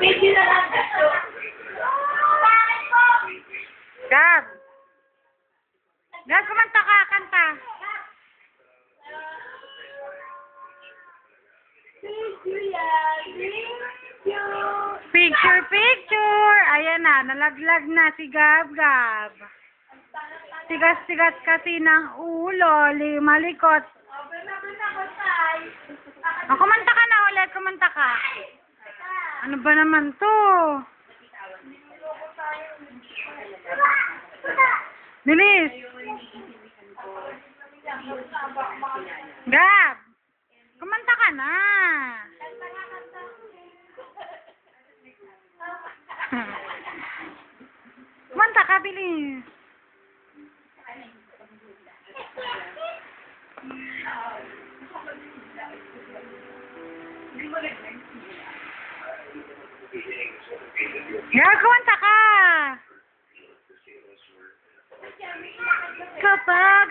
Video na lang. Gab! Gab, kumanta ka, kanta. Picture, picture! Ayan na, nalaglag na si Gab, Gab. Tigas-tigas kasi ng ulo, malikot. Oh, kumanta ka na ulit, kumanta ka. Ano ba naman to? Bilis! Gab! Kumanta ka na! Kumanta ka, bilis! Gab, kumanta ka! Kapag